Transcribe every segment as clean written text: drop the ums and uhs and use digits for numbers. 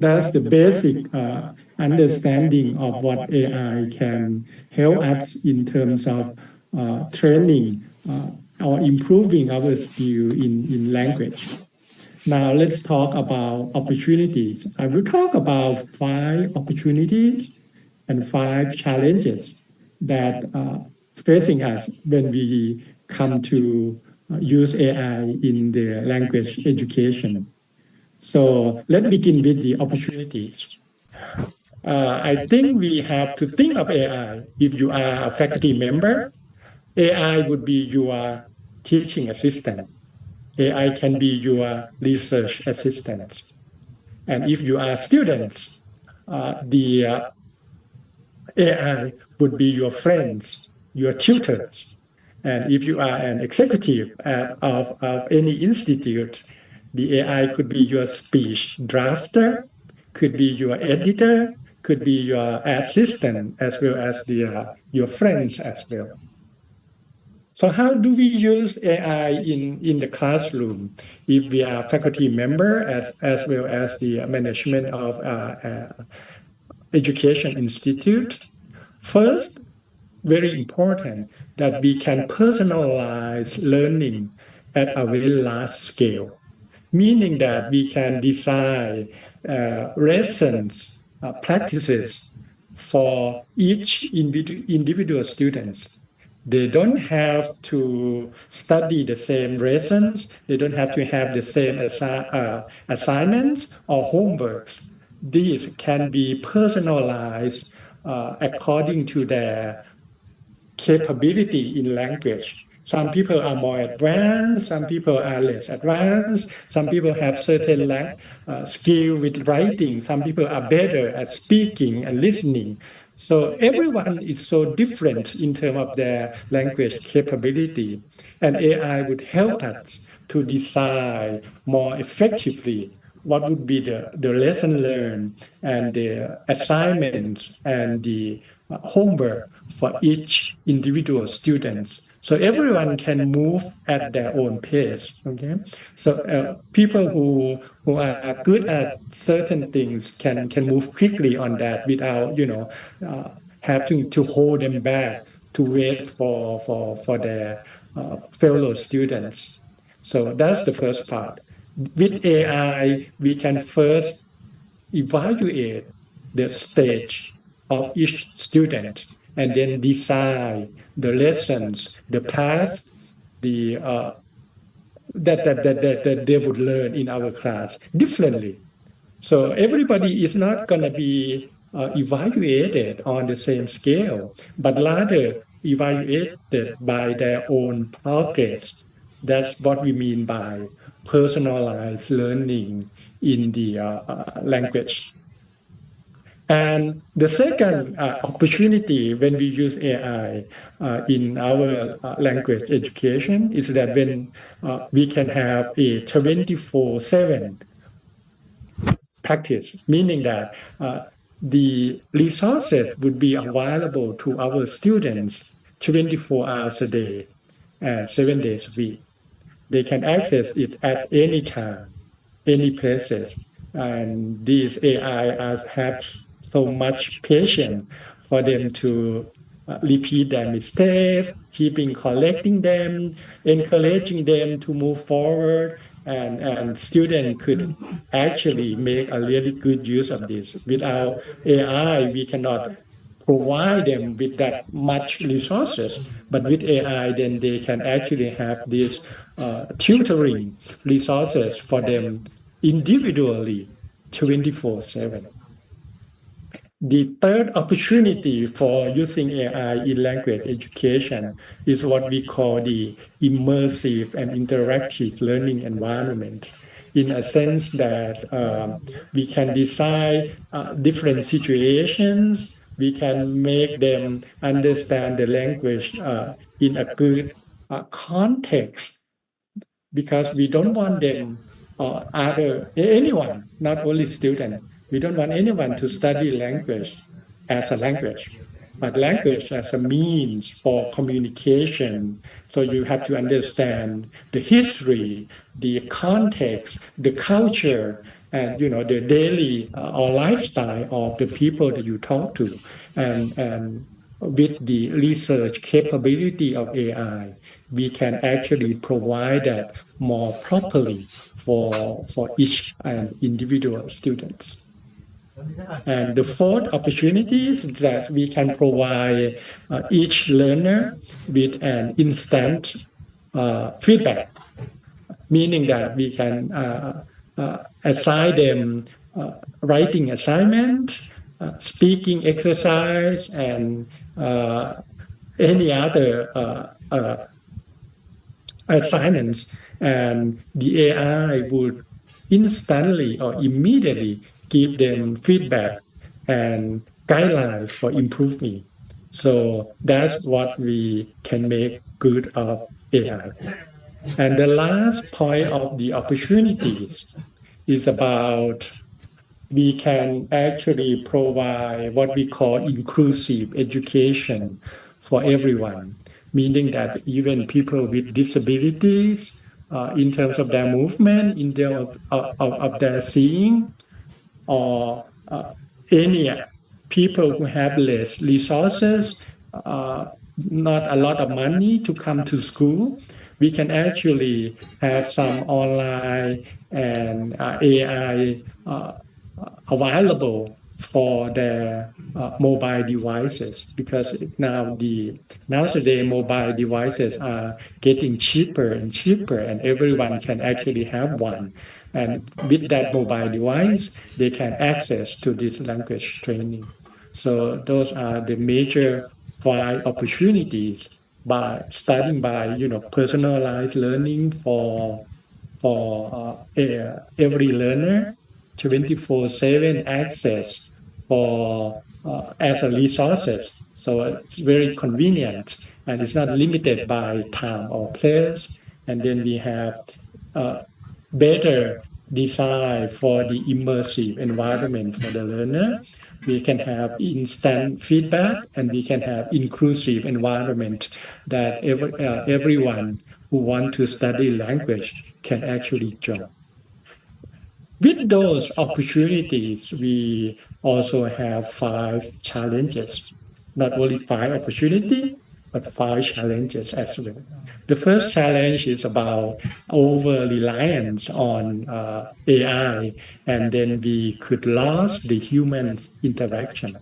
That's the basic understanding of what AI can help us in terms of training or improving our skill in language. Now let's talk about opportunities. I will talk about 5 opportunities and 5 challenges that are facing us when we come to use AI in the language education. So let's begin with the opportunities. I think we have to think of AI. If you are a faculty member, AI would be your teaching assistant. AI can be your research assistant. And if you are students, the AI would be your friends, your tutors. And if you are an executive of any institute, the AI could be your speech drafter, could be your editor, could be your assistant, as well as your friends as well. So how do we use AI in the classroom if we are faculty member as well as the management of education institute? First, very important that we can personalize learning at a very large scale, meaning that we can design lessons, practices for each individual students. They don't have to study the same lessons. They don't have to have the same assignments or homeworks. These can be personalized according to their capability in language. Some people are more advanced, some people are less advanced, some people have certain skill with writing, some people are better at speaking and listening. So everyone is so different in terms of their language capability, and AI would help us to design more effectively what would be the lesson learned and the assignments and the homework for each individual students. So everyone can move at their own pace. Okay, so people who are good at certain things can move quickly on that without having to hold them back to wait for their fellow students. So that's the first part. With AI, we can first evaluate the stage of each student and then design the lessons, the path, the that they would learn in our class differently. So everybody is not going to be evaluated on the same scale, but rather evaluated by their own progress. That's what we mean by personalized learning in the language. And the second opportunity when we use AI in our language education is that when we can have a 24/7 practice, meaning that the resources would be available to our students 24 hours a day and 7 days a week. They can access it at any time, any places. And these AI have so much patience for them to repeat their mistakes, keeping collecting them, encouraging them to move forward, and students could actually make a really good use of this. Without AI, we cannot provide them with that much resources, but with AI, then they can actually have these tutoring resources for them individually 24/7. The third opportunity for using AI in language education is what we call the immersive and interactive learning environment, in a sense that we can design different situations, we can make them understand the language in a good context, because we don't want them or anyone, not only student, we don't want anyone to study language as a language, but language as a means for communication. So you have to understand the history, the context, the culture, and the daily or lifestyle of the people that you talk to, and with the research capability of AI, we can actually provide that more properly for each and individual students. And the fourth opportunity is that we can provide each learner with an instant feedback, meaning that we can assign them writing assignment, speaking exercise, and any other assignments, and the AI would instantly or immediately give them feedback and guidelines for improving. So that's what we can make good of AI. And the last point of the opportunities is about we can actually provide what we call inclusive education for everyone, meaning that even people with disabilities, in terms of their movement, in terms of their seeing, or any people who have less resources, uh, not a lot of money to come to school, we can actually have some online and AI available for their mobile devices, because nowadays mobile devices are getting cheaper and cheaper, and everyone can actually have one. And with that mobile device, they can access to this language training. So those are the major five opportunities by starting by personalized learning for every learner, 24/7 access for as a resources. So it's very convenient, and it's not limited by time or place. And then we have uh, better design for the immersive environment for the learner. We can have instant feedback, and we can have inclusive environment that everyone who want to study language can actually join. With those opportunities, we also have five challenges. Not only five opportunity, but five challenges as well. The first challenge is about over reliance on AI, and then we could lose the human interaction.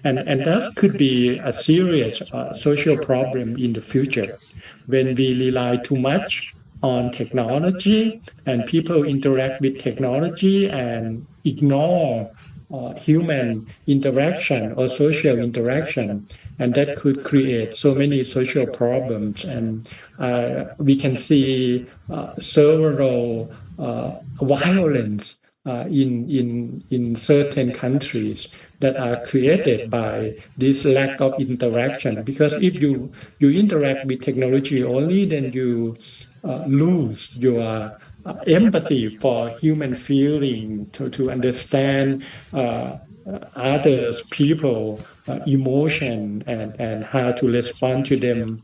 And that could be a serious social problem in the future when we rely too much on technology, and people interact with technology and ignore human interaction or social interaction. And that could create so many social problems. And we can see several violence in certain countries that are created by this lack of interaction. Because if you interact with technology only, then you lose your empathy for human feeling, to understand others people emotion, and how to respond to them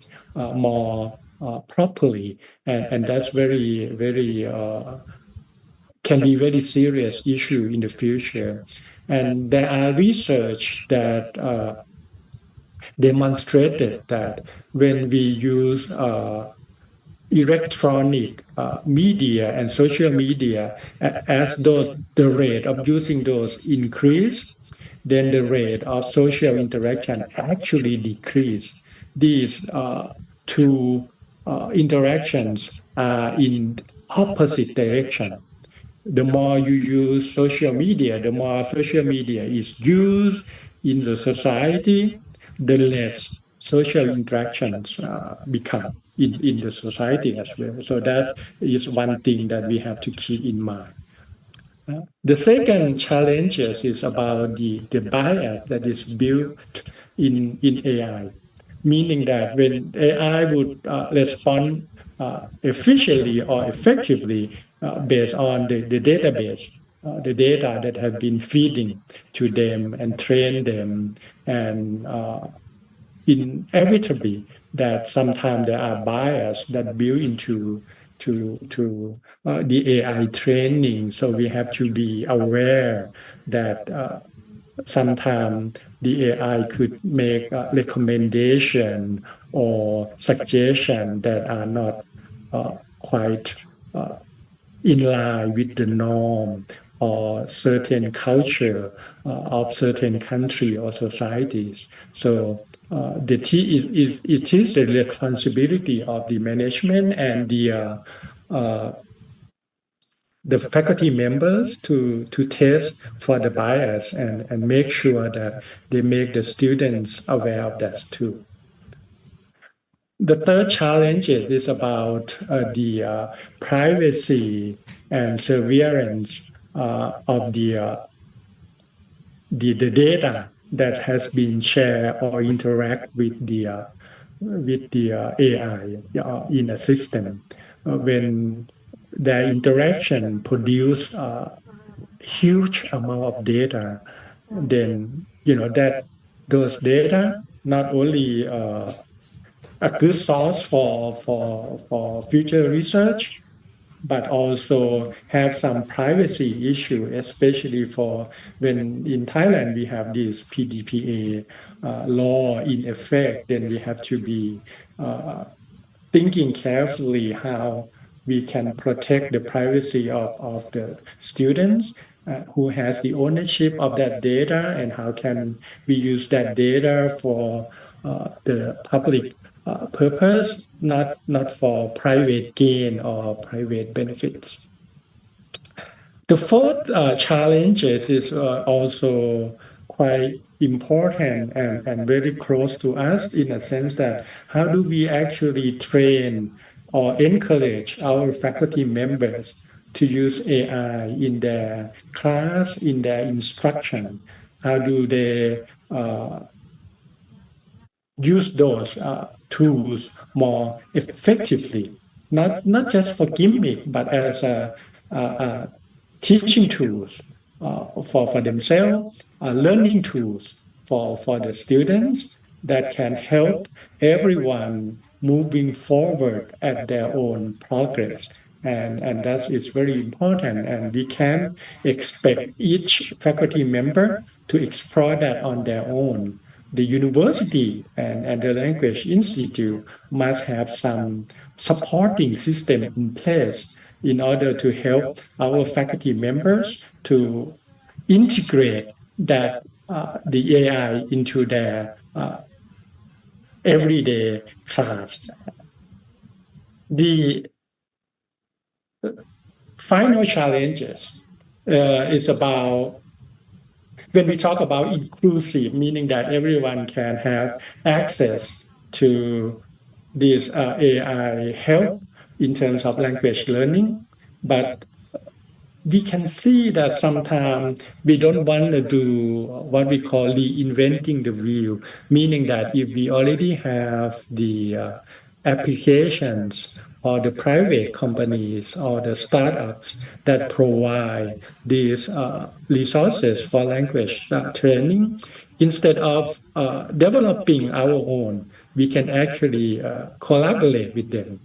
more properly. And that's very can be very serious issue in the future. And there are research that demonstrated that when we use electronic media and social media, as the rate of using those increase, then the rate of social interaction actually decrease. These two interactions are in opposite direction. The more you use social media, the more social media is used in the society, the less social interactions become in the society as well. So that is one thing that we have to keep in mind. The second challenge is about the bias that is built in AI, meaning that when AI would respond efficiently or effectively based on the database, the data that have been feeding to them and train them, and inevitably that sometimes there are bias that built into the AI training. So we have to be aware that sometimes the AI could make a recommendation or suggestion that are not quite in line with the norm or certain culture of certain country or societies. So it is the responsibility of the management and uh, the faculty members to test for the bias and make sure that they make the students aware of that too. The third challenge is about the privacy and surveillance of the data that has been shared or interact with the AI in a system. When their interaction produce huge amount of data, then that those data not only a good source for future research, but also have some privacy issue, especially for when in Thailand we have this PDPA law in effect, then we have to be uh, thinking carefully how we can protect the privacy of the students who has the ownership of that data, and how can we use that data for the public purpose, not for private gain or private benefits. The fourth challenge is also quite important and very close to us, in a sense that how do we actually train or encourage our faculty members to use AI in their class, in their instruction? How do they use those tools more effectively, not just for gimmick, but as a teaching tools for themselves, learning tools for the students that can help everyone moving forward at their own progress. And that is very important. And we can expect each faculty member to explore that on their own. The university and the language institute must have some supporting system in place in order to help our faculty members to integrate that the AI into their everyday class. The final challenges is about when we talk about inclusive, meaning that everyone can have access to this AI help in terms of language learning, but we can see that sometimes we don't want to do what we call reinventing the wheel, meaning that if we already have the applications or the private companies or the startups that provide these resources for language training, instead of developing our own, we can actually collaborate with them,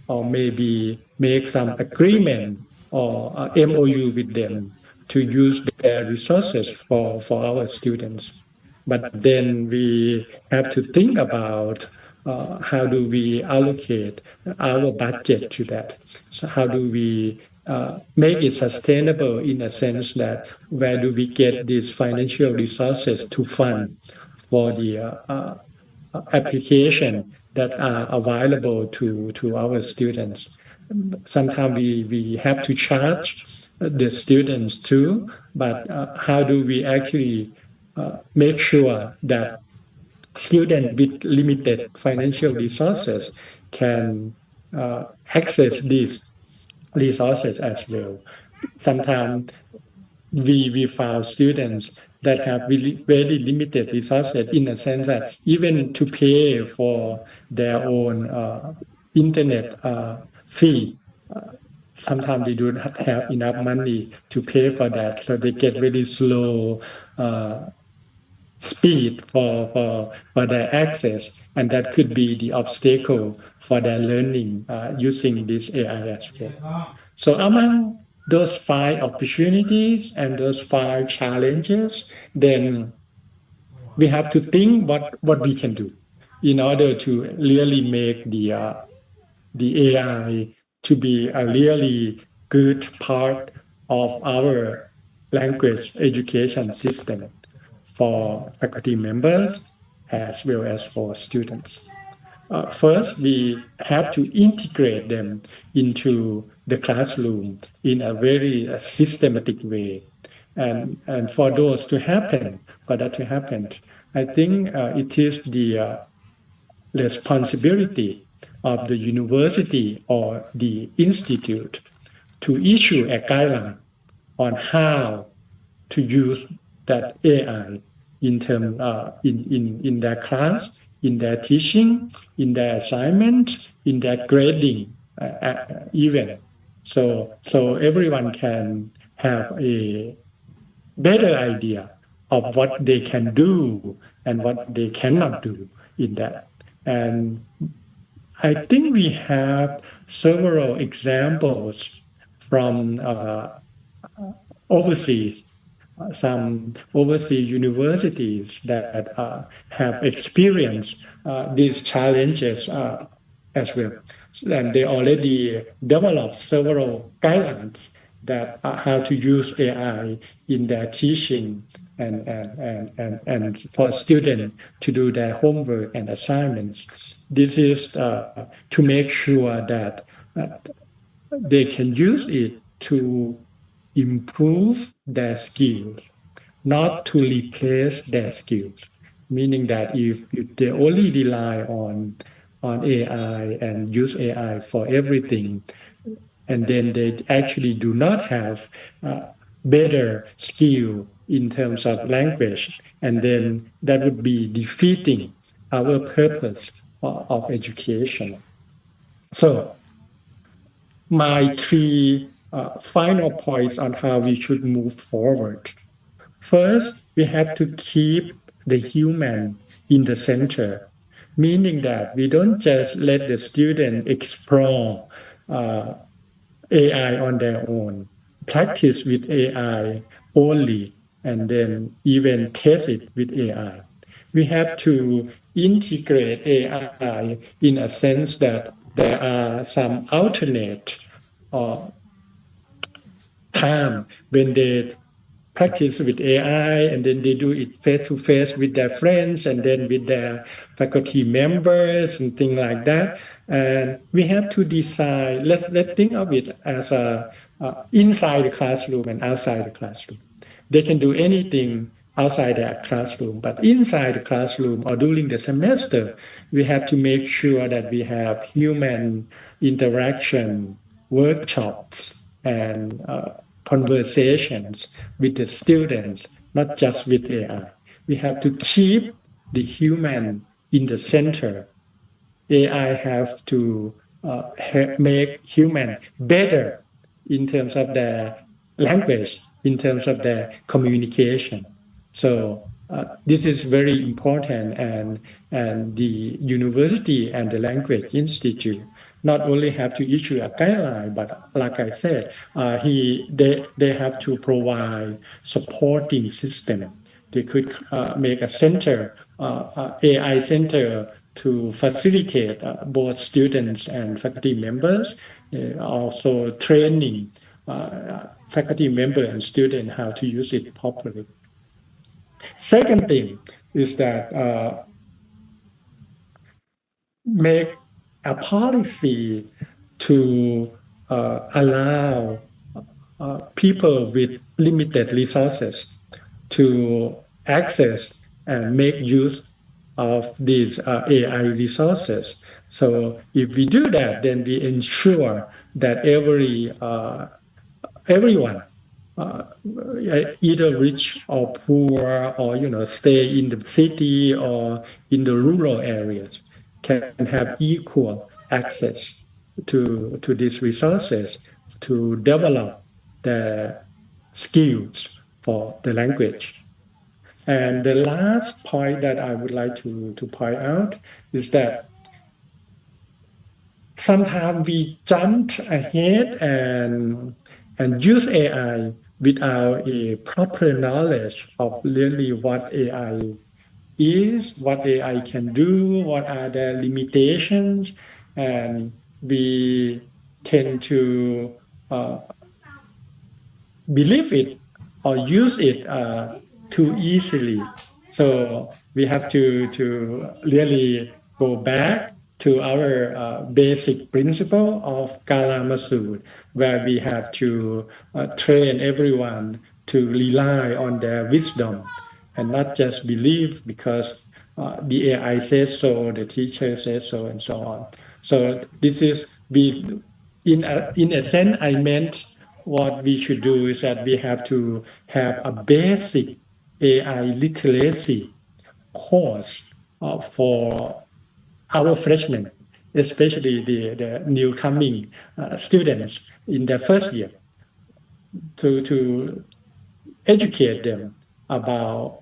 or maybe make some agreement or MOU with them to use their resources for our students. But then we have to think about how do we allocate our budget to that. So how do we make it sustainable, in a sense that where do we get these financial resources to fund for the application that are available to our students. Sometimes we have to charge the students too, but how do we actually make sure that students with limited financial resources can access these resources as well? Sometimes we found students that have really very limited resources, in a sense that even to pay for their own internet fee, sometimes they do not have enough money to pay for that, so they get very slow uh, speed for their access, and that could be the obstacle for their learning using this AI as well. So among those five opportunities and those five challenges, then we have to think what we can do in order to really make the AI to be a really good part of our language education system for faculty members as well as for students. First, we have to integrate them into the classroom in a very systematic way. And for those to happen, for that to happen, I think it is the responsibility of the university or the institute to issue a guideline on how to use that AI in term in their class, in their teaching, in their assignment, in their grading even. So everyone can have a better idea of what they can do and what they cannot do in that. And I think we have several examples from overseas, some overseas universities that have experienced these challenges as well. And they already developed several guidelines that how to use AI in their teaching and for students to do their homework and assignments. This is to make sure that uh, they can use it to improve their skills, not to replace their skills. Meaning that if they only rely on AI and use AI for everything, and then they actually do not have better skill in terms of language, and then that would be defeating our purpose of education. So my three final points on how we should move forward. First, we have to keep the human in the center, meaning that we don't just let the student explore uh, AI on their own, practice with AI only, and then even test it with AI. We have to integrate AI in a sense that there are some alternate uh, time when they practice with AI and then they do it face to face with their friends and then with their faculty members and things like that. And we have to decide, let's think of it as a inside the classroom and outside the classroom. They can do anything outside their classroom, but inside the classroom or during the semester, we have to make sure that we have human interaction workshops and conversations with the students, not just with AI. We have to keep the human in the center. AI have to make human better in terms of their language, in terms of their communication. So this is very important, and the university and the language institute not only have to issue a guideline, but like I said, they have to provide supporting system. They could make a center, AI center to facilitate both students and faculty members, also training faculty member and student how to use it properly. Second thing is that make a policy to allow people with limited resources to access and make use of these AI resources. So if we do that, then we ensure that everyone, uh, either rich or poor, or stay in the city or in the rural areas, can have equal access to these resources to develop their skills for the language. And the last point that I would like to point out is that sometimes we jumped ahead and use AI without a proper knowledge of really what AI is, what AI can do, what are the limitations, and we tend to believe it or use it too easily. So we have to really go back to our basic principle of Kalamasur, where we have to train everyone to rely on their wisdom and not just believe because the AI says so, the teacher says so, and so on. So this is we in a sense, I meant what we should do is that we have to have a basic AI literacy course for our freshmen, especially the new coming students in their first year, to educate them about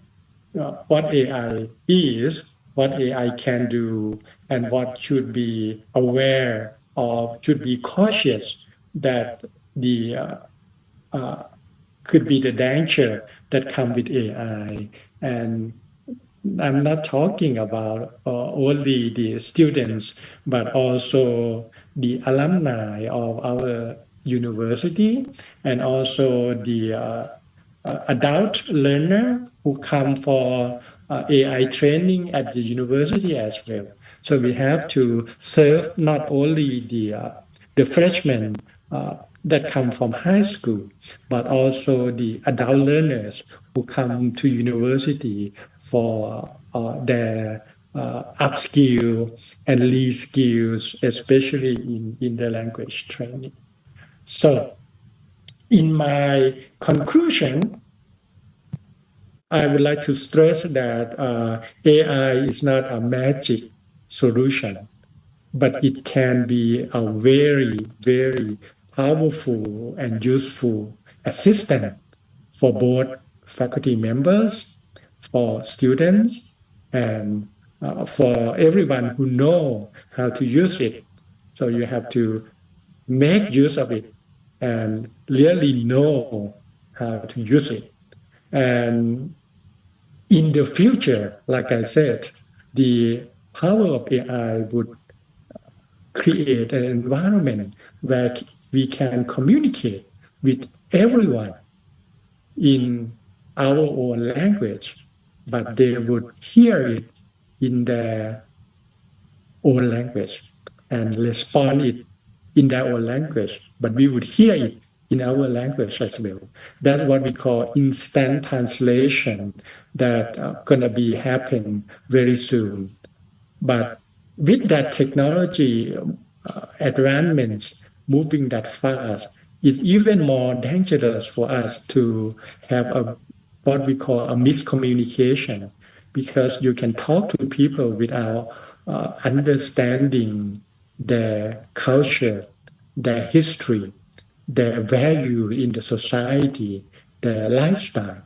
what AI is, what AI can do, and what should be aware of, should be cautious that the could be the danger that come with AI. And I'm not talking about only the students, but also the alumni of our university and also the adult learner who come for AI training at the university as well. So we have to serve not only the freshmen that come from high school, but also the adult learners who come to university for their upskill and reskills, especially in the language training. So, in my conclusion, I would like to stress that AI is not a magic solution, but it can be a very, very powerful and useful assistant for both faculty members, for students, and for everyone who know how to use it. So you have to make use of it and really know how to use it. And in the future, like I said, the power of AI would create an environment where we can communicate with everyone in our own language, but they would hear it in their own language and respond it in their own language, but we would hear it in our language as well. That's what we call instant translation that gonna be happen very soon. But with that technology advancements moving that fast, it's even more dangerous for us to have a what we call a miscommunication because you can talk to people without understanding their culture, their history, their value in the society, their lifestyle.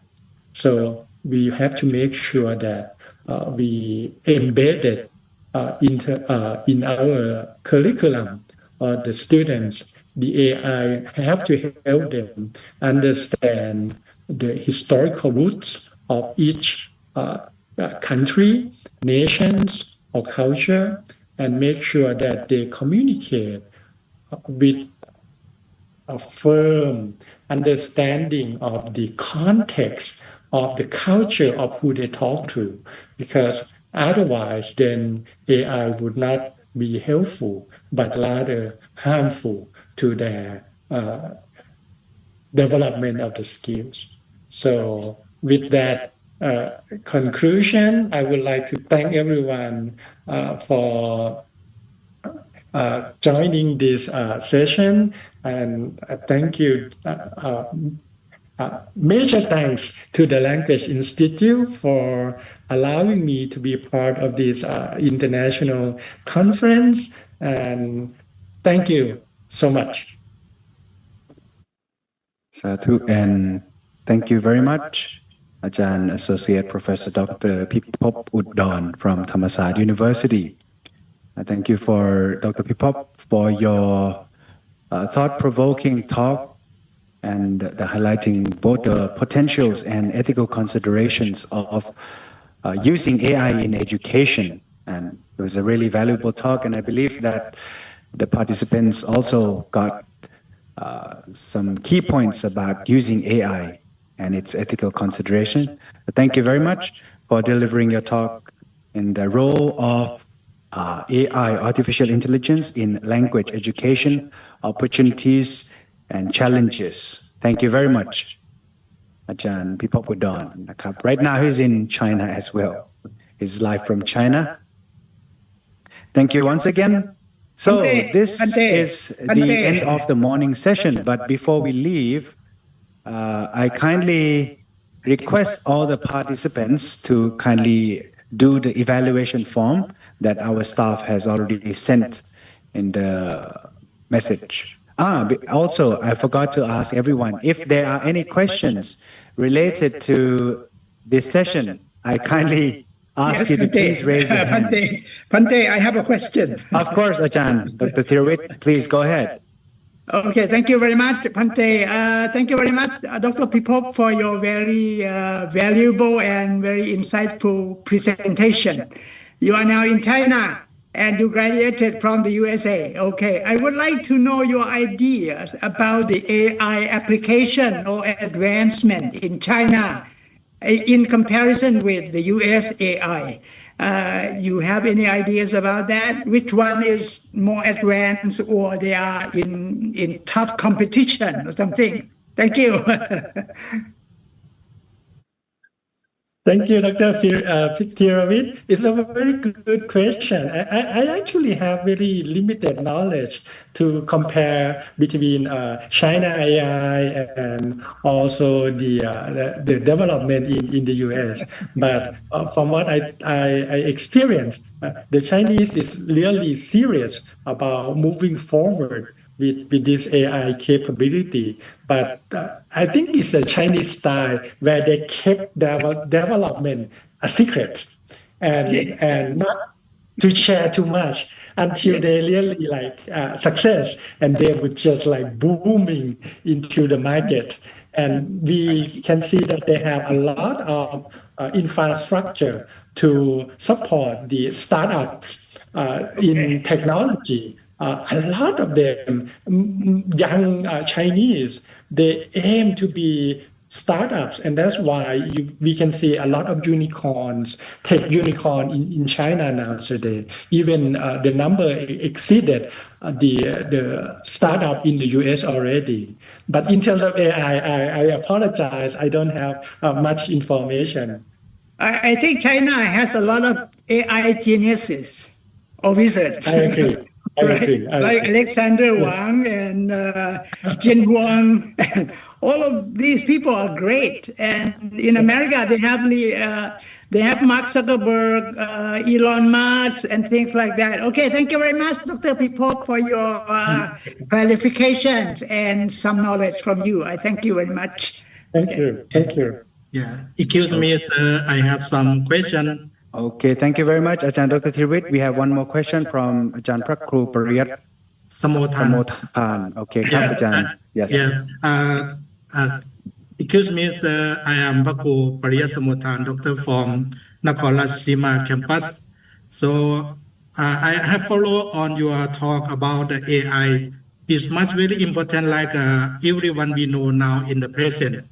So we have to make sure that we embed it in our curriculum or the students. The AI have to help them understand the historical roots of each country, nations, or culture, and make sure that they communicate with a firm understanding of the context of the culture of who they talk to, because otherwise, then AI would not be helpful, but rather harmful to their development of the skills. So, with that conclusion, I would like to thank everyone for joining this session. And thank you. Major thanks to the Language Institute for allowing me to be part of this international conference. And thank you so much. Sadhu, and thank you very much, Ajahn Associate Professor Dr. Pipop Udon from Thammasat University. Thank you for Dr. Pipop for your thought-provoking talk and the highlighting both the potentials and ethical considerations of using AI in education. And it was a really valuable talk, and I believe that the participants also got some key points about using AI and its ethical consideration. Thank you very much for delivering your talk in the role of AI, artificial intelligence, in language education, opportunities and challenges. Thank you very much, Ajahn Pipopudon. Right now he's in China as well. He's live from China. Thank you once again. So this is the end of the morning session, but before we leave, I kindly request all the participants to kindly do the evaluation form that our staff has already sent in the message. Also, I forgot to ask everyone, if there are any questions related to this session, I kindly ask you to please raise your hand. Bhante, I have a question. Of course, Ajahn. Dr. Theravada, please go ahead. Okay, thank you very much, Bhante. Thank you very much, Dr. Pipop, for your very valuable and very insightful presentation. You are now in China and you graduated from the USA. Okay, I would like to know your ideas about the AI application or advancement in China in comparison with the US AI. You have any ideas about that? Which one is more advanced, or they are in tough competition or something? Thank you. Thank you, Dr. Theravada. It's a very good question. I actually have very limited knowledge to compare between China AI and also the development in the US. But from what I experienced, the Chinese is really serious about moving forward with this AI capability. But I think it's a Chinese style where they kept development a secret and not to share too much until they really like success, and they would just like booming into the market. And we can see that they have a lot of infrastructure to support the startups in technology. A lot of them, young Chinese, they aim to be startups, and that's why we can see a lot of unicorns, tech unicorn in China now today. Even the number exceeded the startup in the US already. But in terms of AI, I apologize, I don't have much information. I think China has a lot of AI geniuses or wizards. I agree. Like Alexander Wang and Jin Huang. All of these people are great. And in America, they have Mark Zuckerberg, Elon Musk, and things like that. Okay, thank you very much, Dr. Pipop, for your clarifications and some knowledge from you. I thank you very much. Thank you. Yeah, excuse me, sir. I have some question. Okay, thank you very much, Ajahn Dr. Theravada. We have one more question from Ajahn Prakru Pariyat Samothan. Okay, Ajahn. Yes. Excuse me, sir. I am Prakru Pariyat Samothan, doctor from Nakhon Ratchasima campus. So I have followed on your talk about the AI. It's much very important, like everyone we know now in the present.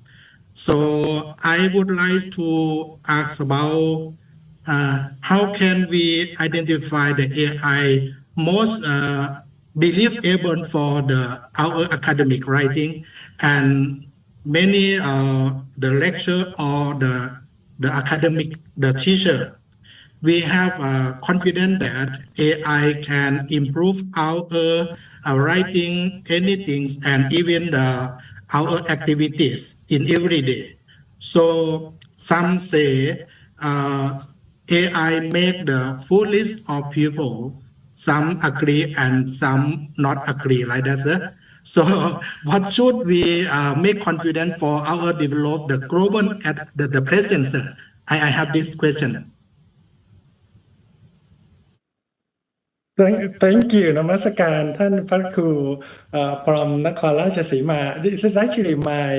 So I would like to ask about how can we identify the AI most believable for our academic writing, and many the lecture or the academic, the teacher, we have confidence that AI can improve our writing, anything, and even our activities in every day. So some say AI make the full list of people. Some agree and some not agree, like that, sir. So what should we make confident for our develop the global at the present, sir? I have this question. Thank you นมัสการท่านพระครู from นครราชสีมา This is actually my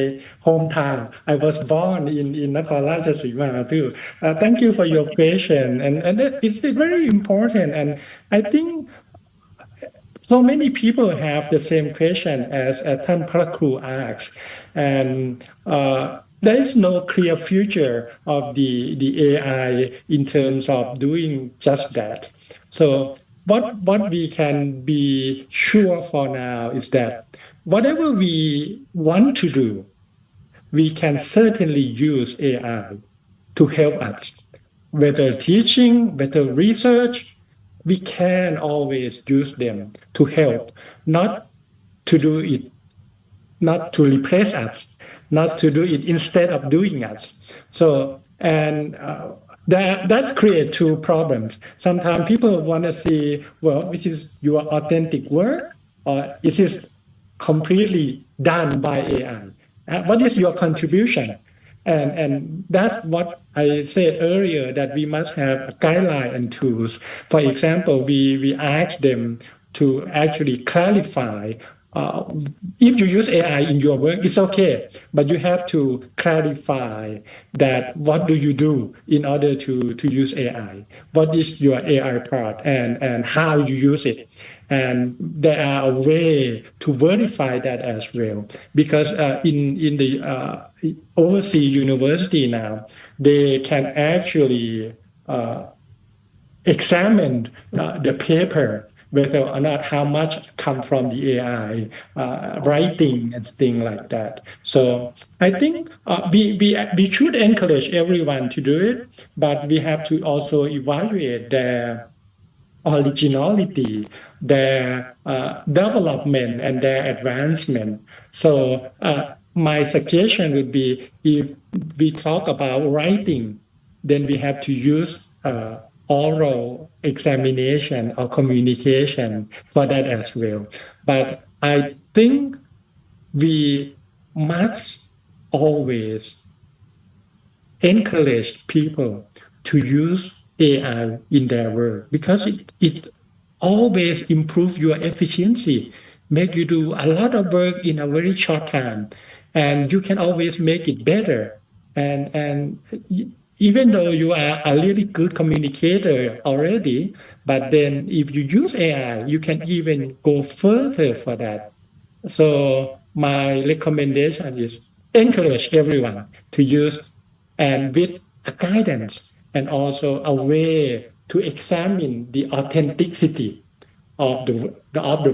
hometown. I was born in นครราชสีมา too. Thank you for your question, and it's very important, and I think so many people have the same question as Tan Prakru asked, and there is no clear future of the AI in terms of doing just that. So what we can be sure for now is that whatever we want to do, we can certainly use AI to help us. Whether teaching, whether research, we can always use them to help, not to do it, not to replace us, not to do it instead of doing us. So, and that creates two problems. Sometimes people want to see, well, which is your authentic work, or it is completely done by AI. What is your contribution? And that's what I said earlier, that we must have a guideline and tools. For example, we ask them to actually clarify. If you use AI in your work, it's okay, but you have to clarify that what do you do in order to use AI? What is your AI part, and how you use it? And there are a way to verify that as well, because in the overseas university now, they can actually examine the paper, whether or not how much come from the AI writing and things like that. So I think we should encourage everyone to do it, but we have to also evaluate their originality, their development, and their advancement. So my suggestion would be, if we talk about writing, then we have to use oral examination or communication for that as well. But I think we must always encourage people to use AI in their work, because it always improves your efficiency, make you do a lot of work in a very short time, and you can always make it better. And even though you are a really good communicator already, but then if you use AI, you can even go further for that. So my recommendation is encourage everyone to use, and with a guidance and also a way to examine the authenticity of the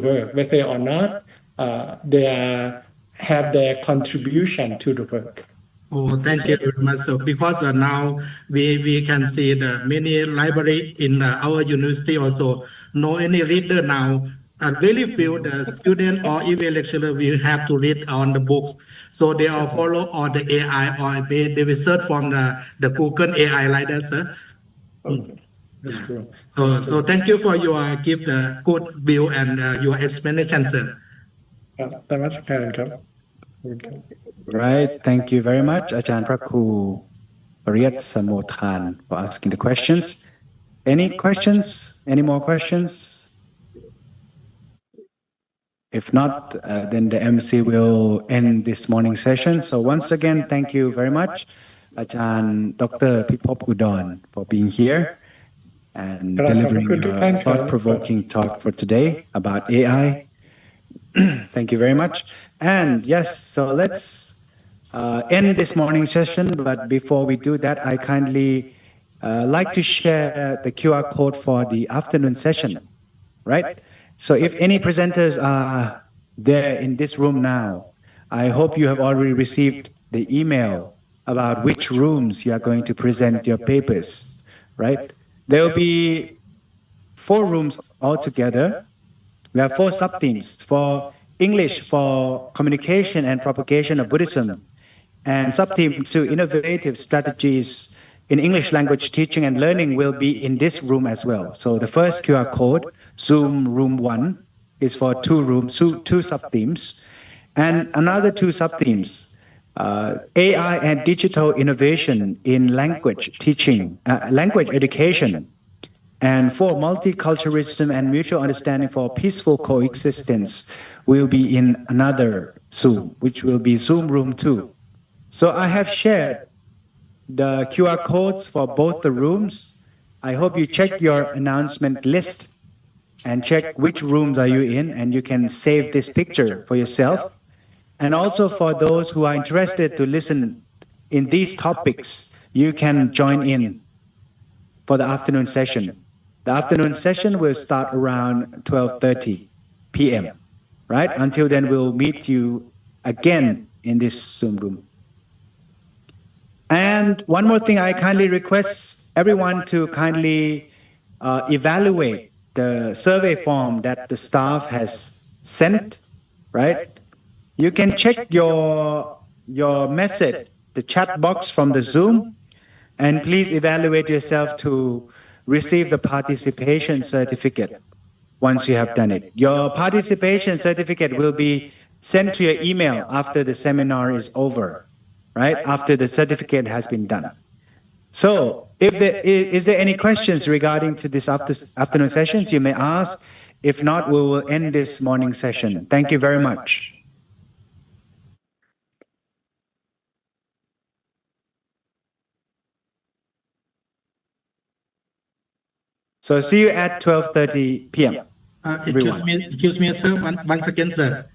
work, whether or not they have their contribution to the work. Oh, thank you very much. So because now we can see the many library in our university also. No any reader now. Very few the student or even lecturer will have to read on the books. So they all follow on the AI, or they will search from the Google AI like that, sir. That's true. So thank you for your give the good view and your explanation, sir. Right. Thank you very much, Ajahn Prakru Pariyat Samothan, for asking the questions. Any questions? Any more questions? If not, then the MC will end this morning's session. So once again, thank you very much, Ajahn Dr. Pipop Udon, for being here and delivering a thought-provoking talk for today about AI. Thank you very much. And yes, so let's end this morning's session. But before we do that, I kindly like to share the QR code for the afternoon session, right? So if any presenters are there in this room now, I hope you have already received the email about which rooms you are going to present your papers, right? There will be 4 rooms altogether. We have 4 sub-themes: for English, for communication and propagation of Buddhism, and sub-theme 2, innovative strategies in English language teaching and learning, will be in this room as well. So the first QR code, Zoom room 1, is for 2 rooms, 2 sub-themes, and another 2 sub-themes, AI and digital innovation in language teaching, language education, and 4 multiculturalism and mutual understanding for peaceful coexistence will be in another Zoom, which will be Zoom Room 2. So I have shared the QR codes for both the rooms. I hope you check your announcement list and check which rooms are you in, and you can save this picture for yourself. And also for those who are interested to listen in these topics, you can join in for the afternoon session. The afternoon session will start around 12:30 p.m. Right? Until then, we'll meet you again in this Zoom room. And one more thing, I kindly request everyone to kindly evaluate the survey form that the staff has sent, right? You can check your message, the chat box from the Zoom, and please evaluate yourself to receive the participation certificate once you have done it. Your participation certificate will be sent to your email after the seminar is over, right? After the certificate has been done. So, is there any questions regarding to this afternoon sessions? You may ask. If not, we will end this morning session. Thank you very much. So see you at 12:30 p.m. Excuse me, sir. One second, sir.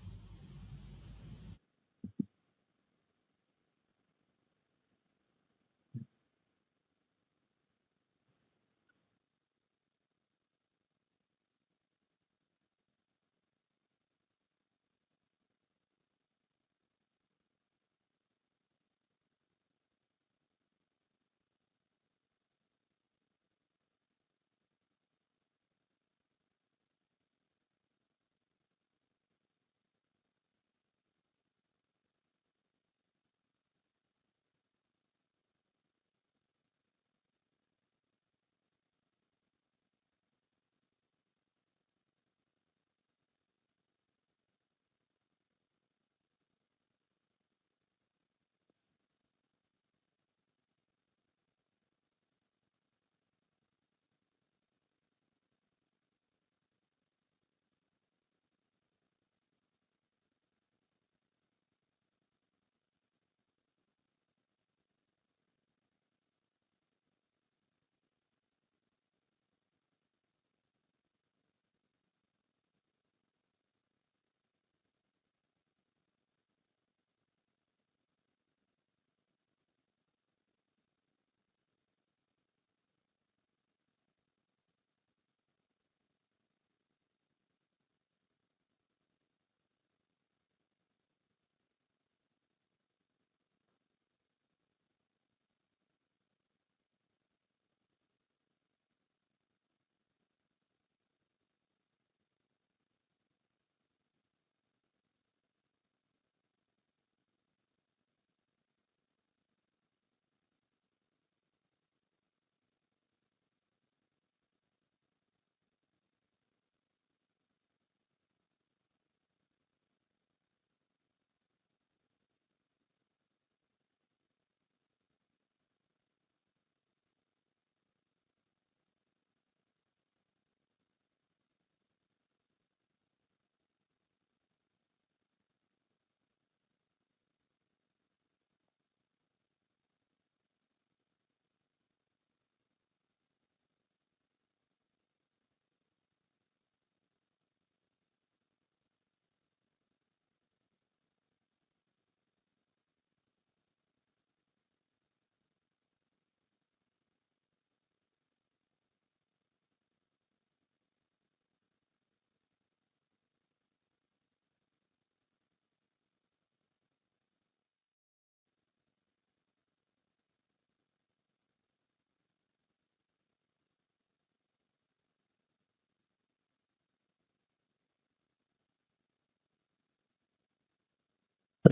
ท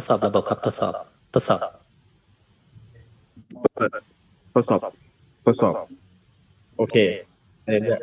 ดสอบระบบครับทดสอบโอเคเรื่อย